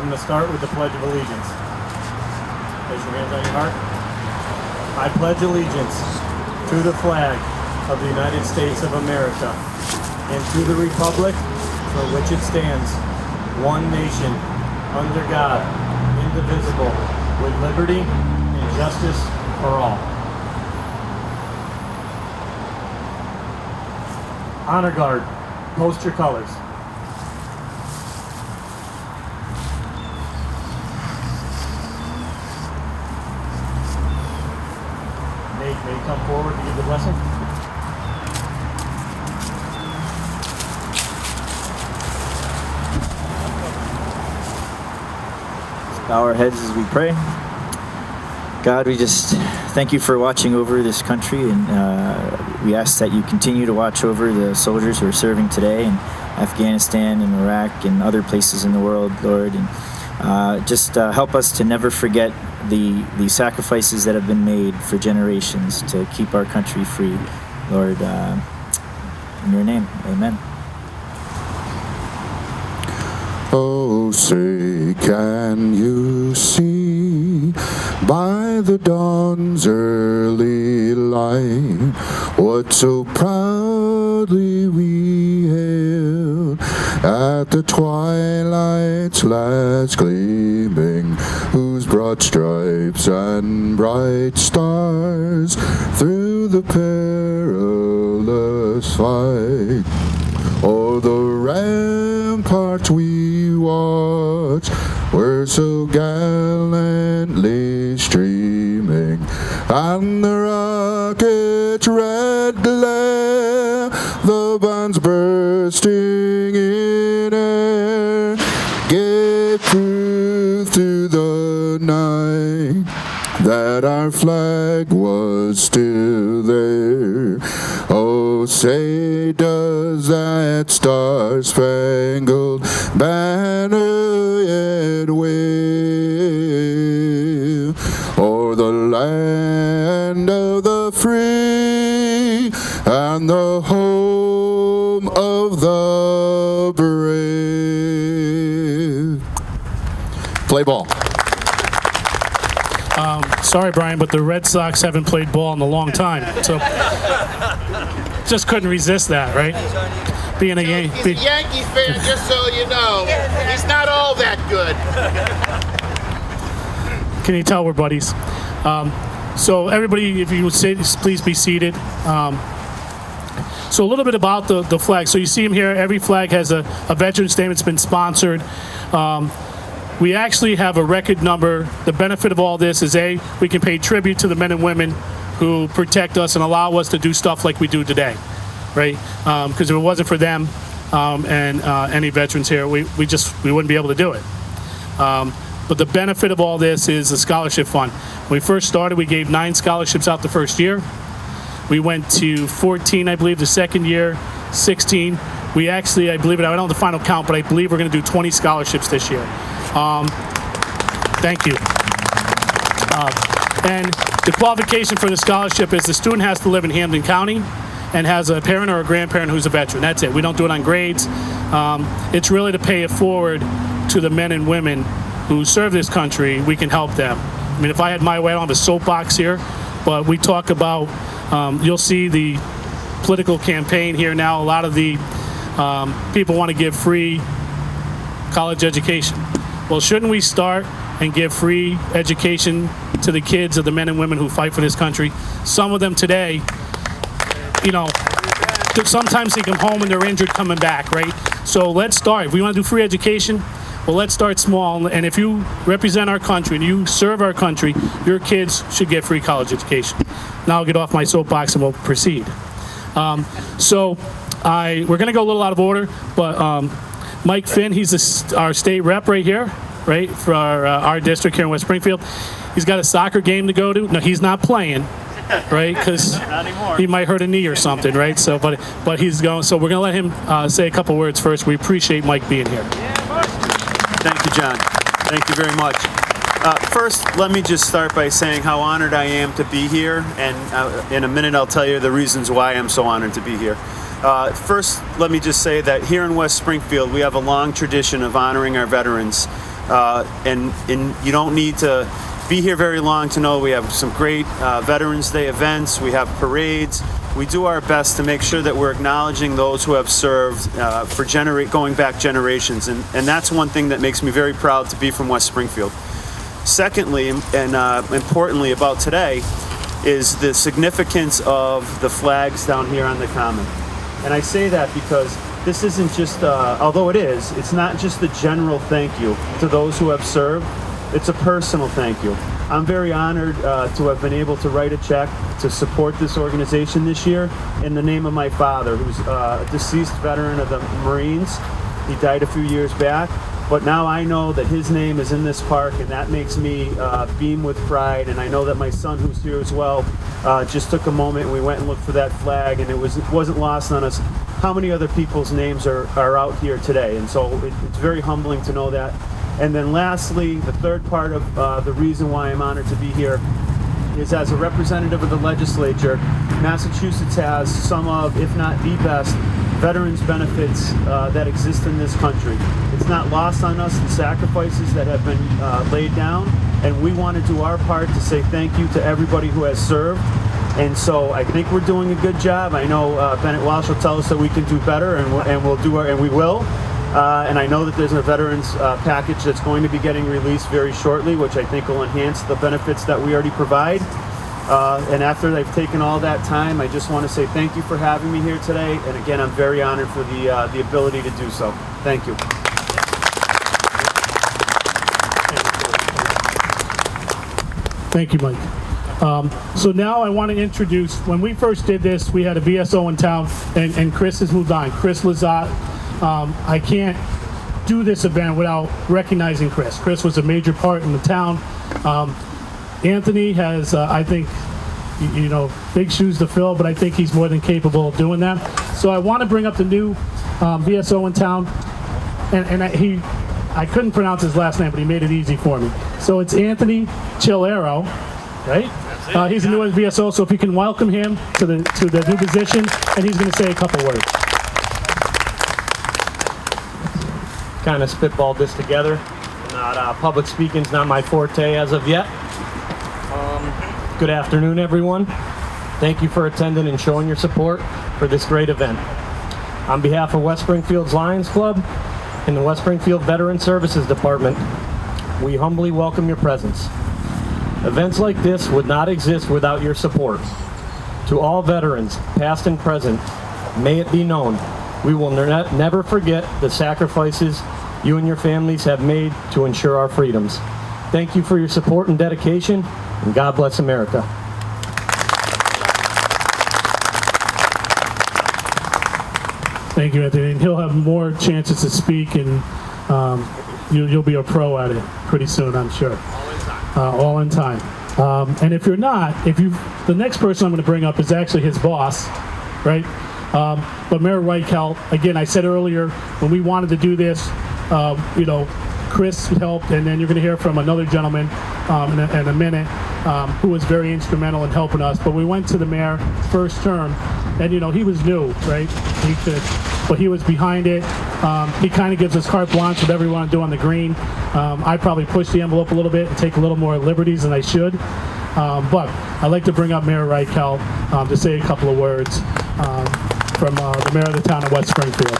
I'm going to start with the Pledge of Allegiance. Place your hands on your heart. I pledge allegiance to the flag of the United States of America and to the republic for which it stands, one nation, under God, indivisible, with liberty and justice for all. Honor Guard, post your colors. May come forward to give the blessing. Let's bow our heads as we pray. God, we just thank you for watching over this country, and we ask that you continue to watch over the soldiers who are serving today in Afghanistan and Iraq and other places in the world, Lord, and just help us to never forget the sacrifices that have been made for generations to keep our country free, Lord. In your name, amen. Oh, say, can you see by the dawn's early light what so proudly we hailed at the twilight's last gleaming, whose broad stripes and bright stars through the perilous fight o'er the ramparts we watched were so gallantly streaming, and the rocket's red glare, the bombs bursting in air, gave proof through the night that our flag was still there. Oh, say, does that star-spangled banner yet wave o'er the land of the free and the home of the brave? Play ball. Sorry, Brian, but the Red Sox haven't played ball in a long time, so just couldn't resist that, right? Being a He's a Yankees fan, just so you know. He's not all that good. Can you tell we're buddies? So everybody, if you would say, please be seated. So a little bit about the flag. So you see them here. Every flag has a veteran statement. It's been sponsored. We actually have a record number. The benefit of all this is, A, we can pay tribute to the men and women who protect us and allow us to do stuff like we do today, right? Because if it wasn't for them and any veterans here, we wouldn't be able to do it. But the benefit of all this is the scholarship fund. When we first started, we gave 9 scholarships out the first year. We went to 14, I believe, the second year, 16. We actually, I believe it, I don't know the final count, but I believe we're going to do 20 scholarships this year. Thank you. And the qualification for the scholarship is the student has to live in Hampden County and has a parent or a grandparent who's a veteran. That's it. We don't do it on grades. It's really to pay it forward to the men and women who serve this country. We can help them. I mean, if I had my way, I don't have a soapbox here, but we talk about, you'll see the political campaign here now. A lot of the people want to give free college education. Well, shouldn't we start and give free education to the kids of the men and women who fight for this country? Some of them today, you know, sometimes they come home and they're injured coming back, right? So let's start. If we want to do free education, well, let's start small. And if you represent our country and you serve our country, your kids should get free college education. Now I'll get off my soapbox and we'll proceed. We're going to go a little out of order, but Mike Finn, he's our state rep right here, right, for our district here in West Springfield. He's got a soccer game to go to. No, he's not playing, right, because he might hurt a knee or something, right? So, but he's going. So we're going to let him say a couple words first. We appreciate Mike being here. Thank you, John. Thank you very much. First, let me just start by saying how honored I am to be here, and in a minute I'll tell you the reasons why I'm so honored to be here. First, let me just say that here in West Springfield, we have a long tradition of honoring our veterans. And you don't need to be here very long to know we have some great Veterans Day events. We have parades. We do our best to make sure that we're acknowledging those who have served for going back generations. And that's one thing that makes me very proud to be from West Springfield. Secondly, and importantly about today, is the significance of the flags down here on the Common. And I say that because this isn't just, although it is, it's not just a general thank you to those who have served. It's a personal thank you. I'm very honored to have been able to write a check to support this organization this year in the name of my father, who's a deceased veteran of the Marines. He died a few years back, but now I know that his name is in this park, and that makes me beam with pride. And I know that my son, who's here as well, just took a moment and we went and looked for that flag, and it wasn't lost on us how many other people's names are out here today. And so it's very humbling to know that. And then lastly, the third part of the reason why I'm honored to be here is as a representative of the legislature, Massachusetts has some of, if not the best, veterans benefits that exist in this country. It's not lost on us the sacrifices that have been laid down, and we want to do our part to say thank you to everybody who has served. And so I think we're doing a good job. I know Bennett Walsh will tell us that we can do better, and we'll do and we will. And I know that there's a veterans package that's going to be getting released very shortly, which I think will enhance the benefits that we already provide. And after they've taken all that time, I just want to say thank you for having me here today. And again, I'm very honored for the ability to do so. Thank you. Thank you, Mike. So now I want to introduce, when we first did this, we had a VSO in town, and Chris has moved on. Chris Lazat. I can't do this event without recognizing Chris. Chris was a major part in the town. Anthony has, I think, big shoes to fill, but I think he's more than capable of doing that. So I want to bring up the new VSO in town, and I couldn't pronounce his last name, but he made it easy for me. So it's Anthony Chilero, right? He's the newest VSO, so if you can welcome him to the new position, and he's going to say a couple words. Kind of spitballed this together. Public speaking's not my forte as of yet. Good afternoon, everyone. Thank you for attending and showing your support for this great event. On behalf of West Springfield's Lions Club and the West Springfield Veteran Services Department, we humbly welcome your presence. Events like this would not exist without your support. To all veterans, past and present, may it be known, we will never forget the sacrifices you and your families have made to ensure our freedoms. Thank you for your support and dedication, and God bless America. Thank you, Anthony. And he'll have more chances to speak, and you'll be a pro at it pretty soon, I'm sure. All in time. And if you're not, the next person I'm going to bring up is actually his boss, right? But Mayor Reichelt, again, I said earlier, when we wanted to do this, Chris helped, and then you're going to hear from another gentleman in a minute who was very instrumental in helping us. But we went to the mayor first term, and he was new, right? But he was behind it. He kind of gives us carte blanche with whatever we want to do on the green. I probably push the envelope a little bit and take a little more liberties than I should. But I'd like to bring up Mayor Reichelt to say a couple of words from the mayor of the town of West Springfield.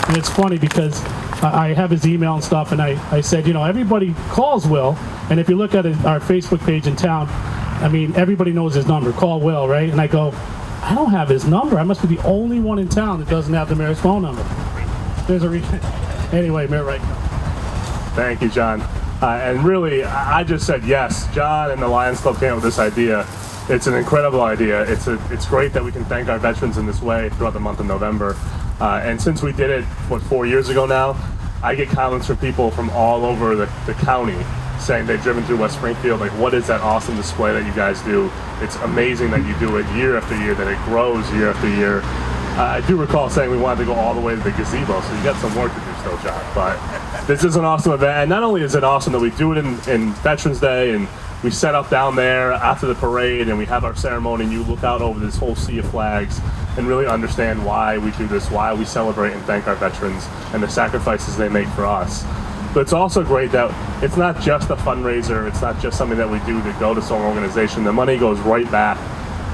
And it's funny because I have his email and stuff, and I said, everybody calls Will, and if you look at our Facebook page in town, I mean, everybody knows his number. Call Will, right? And I go, I don't have his number. I must be the only one in town that doesn't have the mayor's phone number. There's a reason. Anyway, Mayor Reichelt. Thank you, John. And really, I just said yes. John and the Lions Club came up with this idea. It's an incredible idea. It's great that we can thank our veterans in this way throughout the month of November. And since we did it, 4 years ago now, I get comments from people from all over the county saying they've driven through West Springfield, like, what is that awesome display that you guys do? It's amazing that you do it year after year, that it grows year after year. I do recall saying we wanted to go all the way to the gazebo, so you got some work to do still, John. But this is an awesome event, and not only is it awesome that we do it in Veterans Day and we set up down there after the parade and we have our ceremony, and you look out over this whole sea of flags and really understand why we do this, why we celebrate and thank our veterans and the sacrifices they make for us. But it's also great that it's not just a fundraiser, it's not just something that we do to go to some organization. The money goes right back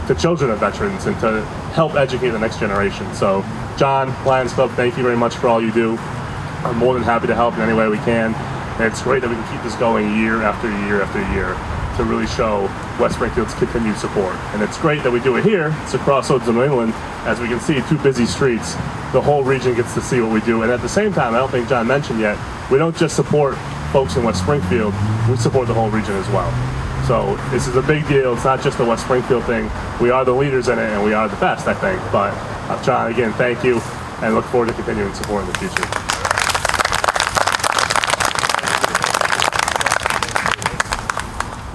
to children of veterans and to help educate the next generation. So, John, Lions Club, thank you very much for all you do. I'm more than happy to help in any way we can. And it's great that we can keep this going year after year after year to really show West Springfield's continued support. And it's great that we do it here. It's a crossroads of New England. As we can see, 2 busy streets. The whole region gets to see what we do. And at the same time, I don't think John mentioned yet, we don't just support folks in West Springfield, we support the whole region as well. So this is a big deal. It's not just a West Springfield thing. We are the leaders in it, and we are the best, I think. But John, again, thank you, and look forward to continuing support in the future.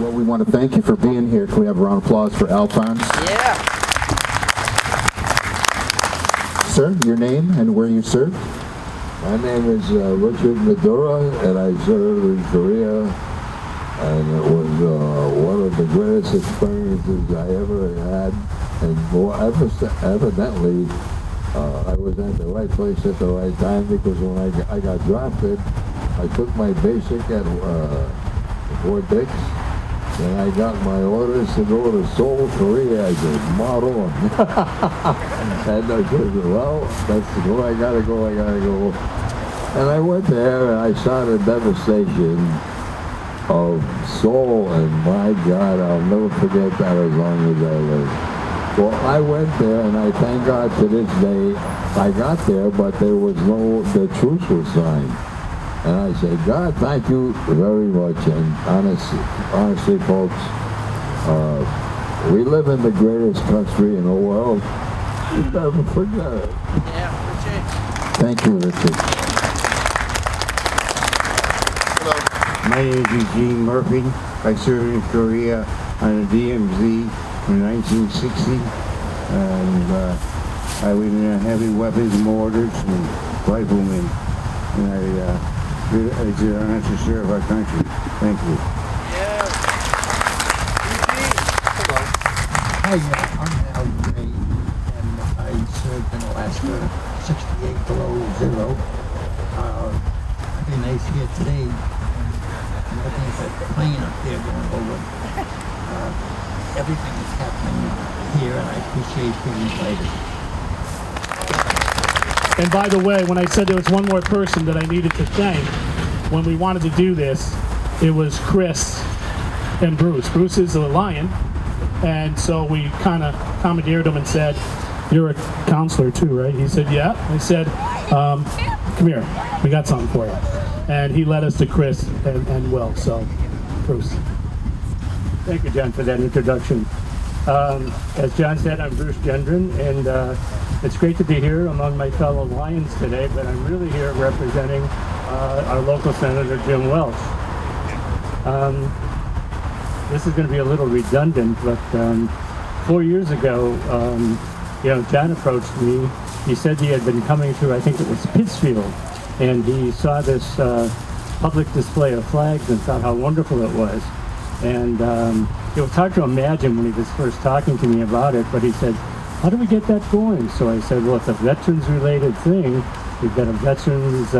Well, we want to thank you for being here. Can we have a round of applause for Alphonse? Yeah. Sir, your name and where you served? My name is Richard Medura, and I served in Korea, and it was one of the greatest experiences I ever had. And evidently, I was at the right place at the right time, because when I got drafted, I took my basic at Fort Dix, and I got my orders to go to Seoul, Korea as a model. And I said, well, that's where I gotta go. And I went there, and I saw the devastation of Seoul, and my God, I'll never forget that as long as I live. Well, I went there, and I thank God to this day, I got there, but the truce was signed. And I say, God, thank you very much. And honestly, folks, we live in the greatest country in the world. You never forget it. Yeah, Richard. Thank you, Richard. My name is Eugene Murphy. I served in Korea on the DMZ in 1960. And I was in heavy weapons, mortars, and riflemen. And I it's an honor to serve our country. Thank you. Yeah. Hi, I'm Al Gray, and I served in Alaska, 68 below zero. Very nice here today. Looking at that plane up there going over. Everything is happening here, and I appreciate being invited. And by the way, when I said there was one more person that I needed to thank, when we wanted to do this, it was Chris and Bruce. Bruce is a Lion, and so we kind of commandeered him and said, "You're a counselor too, right?" He said, "Yeah." I said, "Come here, we got something for you." And he led us to Chris and Will. So, Bruce. Thank you, John, for that introduction. As John said, I'm Bruce Gendron, and it's great to be here among my fellow Lions today, but I'm really here representing our local Senator Jim Welch. This is going to be a little redundant, but 4 years ago, John approached me. He said he had been coming through, I think it was Pittsfield, and he saw this public display of flags and thought how wonderful it was. And it was hard to imagine when he was first talking to me about it, but he said, "How do we get that going?" So I said, "Well, it's a veterans-related thing. We've got a veterans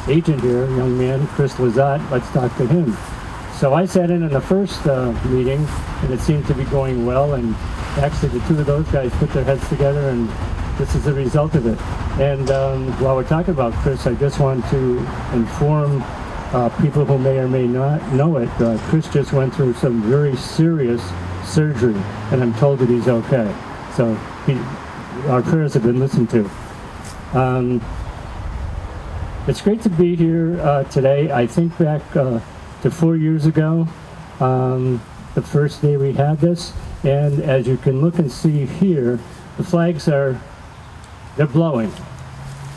agent here, a young man, Chris Lazat. Let's talk to him." So I sat in on the first meeting, and it seemed to be going well. And actually, the two of those guys put their heads together, and this is the result of it. And while we're talking about Chris, I just want to inform people who may or may not know it. Chris just went through some very serious surgery, and I'm told that he's okay. So our prayers have been listened to. It's great to be here today. I think back to 4 years ago, the first day we had this, and as you can look and see here, the flags they're blowing.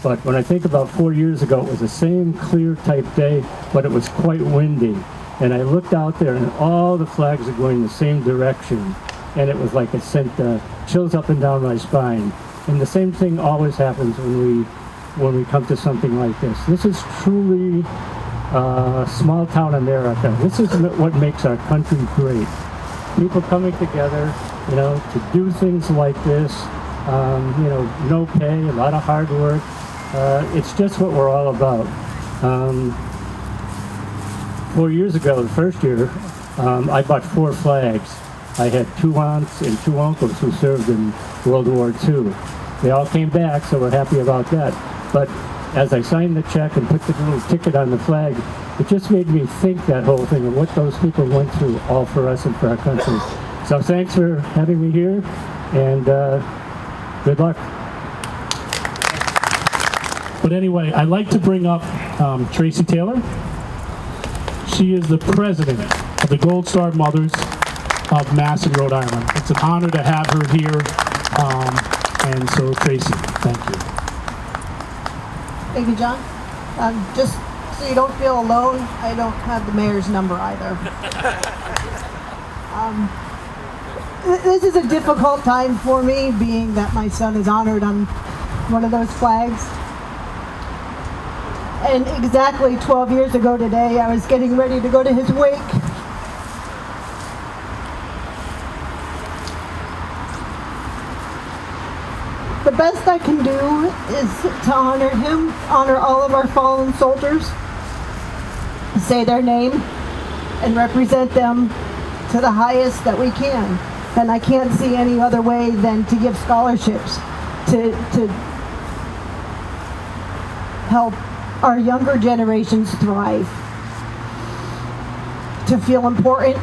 But when I think about 4 years ago, it was the same clear type day, but it was quite windy. And I looked out there, and all the flags are going the same direction. And it was like it sent chills up and down my spine. And the same thing always happens when we come to something like this. This is truly small town America. This is what makes our country great. People coming together, to do things like this. No pay, a lot of hard work. It's just what we're all about. 4 years ago, the first year, I bought 4 flags. I had 2 aunts and 2 uncles who served in World War II. They all came back, so we're happy about that. But as I signed the check and put the little ticket on the flag, it just made me think that whole thing of what those people went through, all for us and for our country. So thanks for having me here, and good luck. But anyway, I'd like to bring up Tracy Taylor. She is the president of the Gold Star Mothers of Mass and Rhode Island. It's an honor to have her here. And so, Tracy, thank you. Thank you, John. Just so you don't feel alone, I don't have the mayor's number either. This is a difficult time for me, being that my son is honored on one of those flags. And exactly 12 years ago today, I was getting ready to go to his wake. The best I can do is to honor him, honor all of our fallen soldiers, say their name, and represent them to the highest that we can. And I can't see any other way than to give scholarships to help our younger generations thrive, to feel important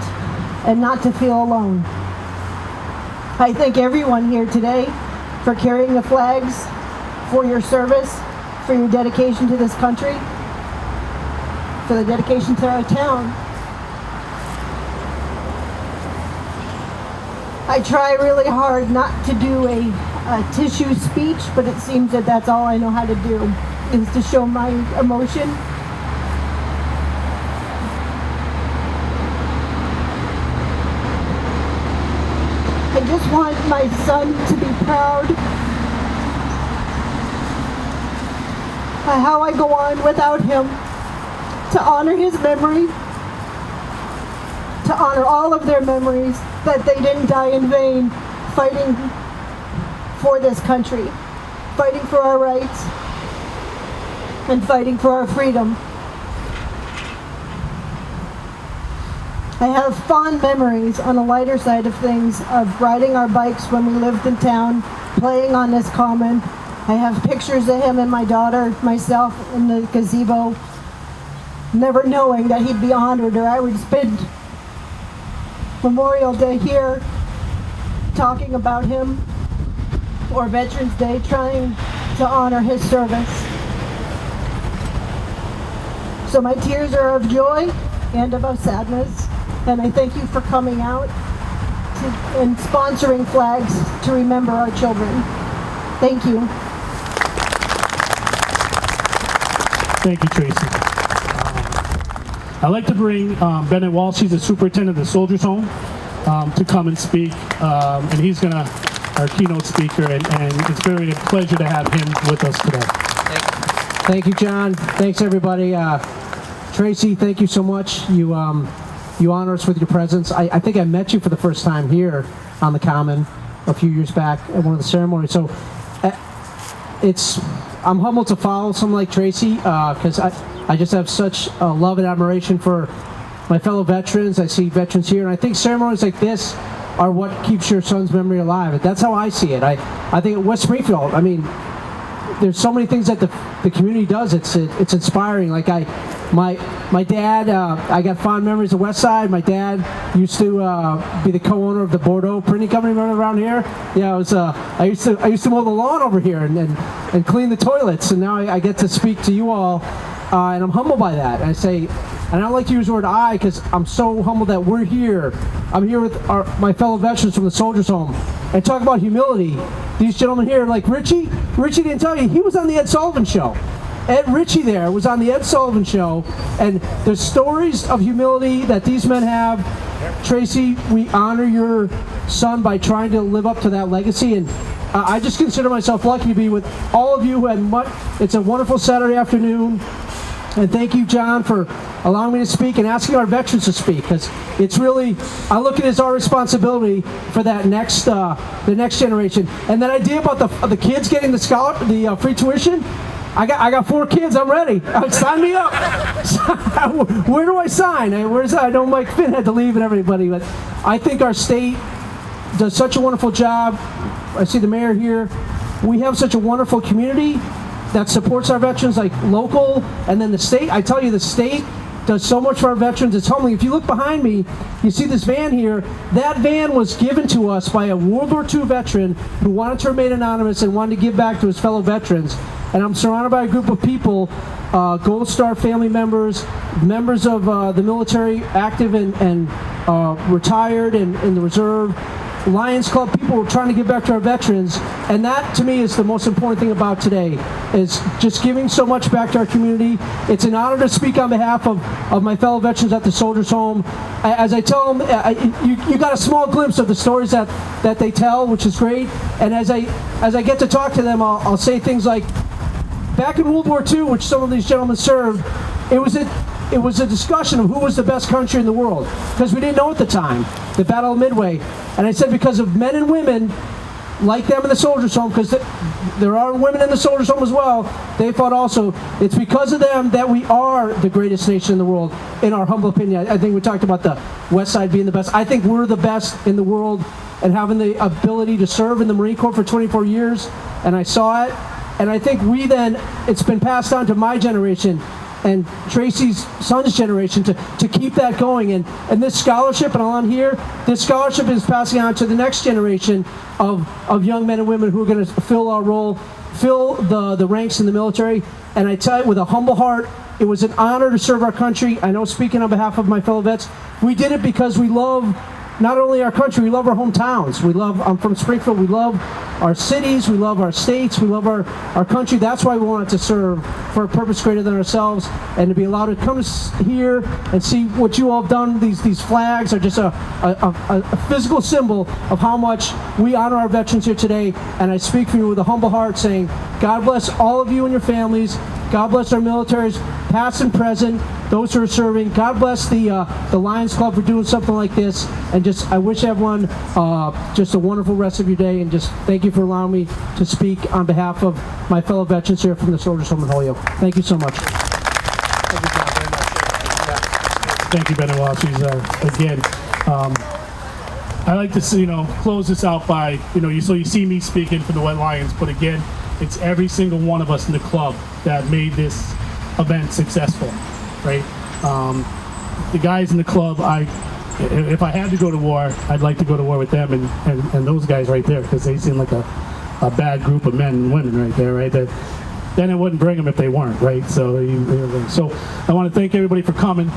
and not to feel alone. I thank everyone here today for carrying the flags, for your service, for your dedication to this country, for the dedication to our town. I try really hard not to do a tissue speech, but it seems that that's all I know how to do, is to show my emotion. I just want my son to be proud of how I go on without him, to honor his memory, to honor all of their memories, that they didn't die in vain fighting for this country, fighting for our rights, and fighting for our freedom. I have fond memories, on the lighter side of things, of riding our bikes when we lived in town, playing on this common. I have pictures of him and my daughter, myself, in the gazebo, never knowing that he'd be honored, or I would spend Memorial Day here talking about him, or Veterans Day trying to honor his service. So my tears are of joy and of sadness, and I thank you for coming out and sponsoring flags to remember our children. Thank you. Thank you, Tracy. I'd like to bring Bennett Walsh, he's the superintendent of the Soldiers Home, to come and speak. And he's our keynote speaker, and it's very a pleasure to have him with us today. Thank you, John. Thanks, everybody. Tracy, thank you so much. You honor us with your presence. I think I met you for the first time here on the Common a few years back at one of the ceremonies. So I'm humbled to follow someone like Tracy, because I just have such a love and admiration for my fellow veterans. I see veterans here, and I think ceremonies like this are what keeps your son's memory alive. That's how I see it. I think at West Springfield, I mean, there's so many things that the community does. It's inspiring. Like my dad, I got fond memories of West Side. My dad used to be the co-owner of the Bordeaux Printing Company around here. Yeah, I used to mow the lawn over here and clean the toilets. And now I get to speak to you all, and I'm humbled by that. And I don't like to use the word I, because I'm so humbled that we're here. I'm here with my fellow veterans from the Soldiers Home, and talk about humility. These gentlemen here, like Richie didn't tell you, he was on the Ed Sullivan Show. Ed Ritchie there was on the Ed Sullivan Show, and there's stories of humility that these men have. Tracy, we honor your son by trying to live up to that legacy, and I just consider myself lucky to be with all of you who had it's a wonderful Saturday afternoon And thank you, John, for allowing me to speak and asking our veterans to speak, because it's really, I look at it as our responsibility for that next, the next generation. And that idea about the kids getting the free tuition, I got 4 kids. I'm ready. Sign me up. Where do I sign? I know Mike Finn had to leave and everybody, but I think our state does such a wonderful job. I see the mayor here. We have such a wonderful community that supports our veterans, like local, and then the state. I tell you, the state does so much for our veterans. It's humbling. If you look behind me, you see this van here. That van was given to us by a World War II veteran who wanted to remain anonymous and wanted to give back to his fellow veterans. And I'm surrounded by a group of people, Gold Star family members, members of the military, active and retired and in the reserve, Lions Club, people who are trying to give back to our veterans. And that, to me, is the most important thing about today, is just giving so much back to our community. It's an honor to speak on behalf of my fellow veterans at the Soldiers Home. As I tell them, you got a small glimpse of the stories that they tell, which is great. And as I get to talk to them, I'll say things like, back in World War II, which some of these gentlemen served, it was a discussion of who was the best country in the world, because we didn't know at the time, the Battle of Midway. And I said, because of men and women like them in the Soldiers Home, because there are women in the Soldiers Home as well, they fought also. It's because of them that we are the greatest nation in the world, in our humble opinion. I think we talked about the West Side being the best. I think we're the best in the world, and having the ability to serve in the Marine Corps for 24 years, and I saw it. And I think it's been passed on to my generation and Tracy's son's generation to keep that going. And this scholarship, and on here, this scholarship is passing on to the next generation of young men and women who are going to fill our role, fill the ranks in the military. And I tell you, with a humble heart, it was an honor to serve our country. I know, speaking on behalf of my fellow vets, we did it because we love not only our country, we love our hometowns. I'm from Springfield, we love our cities, we love our states, we love our country. That's why we wanted to serve for a purpose greater than ourselves, and to be allowed to come here and see what you all have done. These flags are just a physical symbol of how much we honor our veterans here today. And I speak for you with a humble heart, saying, God bless all of you and your families. God bless our militaries, past and present, those who are serving. God bless the Lions Club for doing something like this. And I wish everyone just a wonderful rest of your day. And just thank you for allowing me to speak on behalf of my fellow veterans here from the Soldiers Home in Holyoke. Thank you so much. Thank you, Benoit. Again, I like to close this out by, so you see me speaking for the White Lions, but again, it's every single one of us in the club that made this event successful, right? The guys in the club, if I had to go to war, I'd like to go to war with them and those guys right there, because they seem like a bad group of men and women right there, right? Then I wouldn't bring them if they weren't, right? So I want to thank everybody for coming.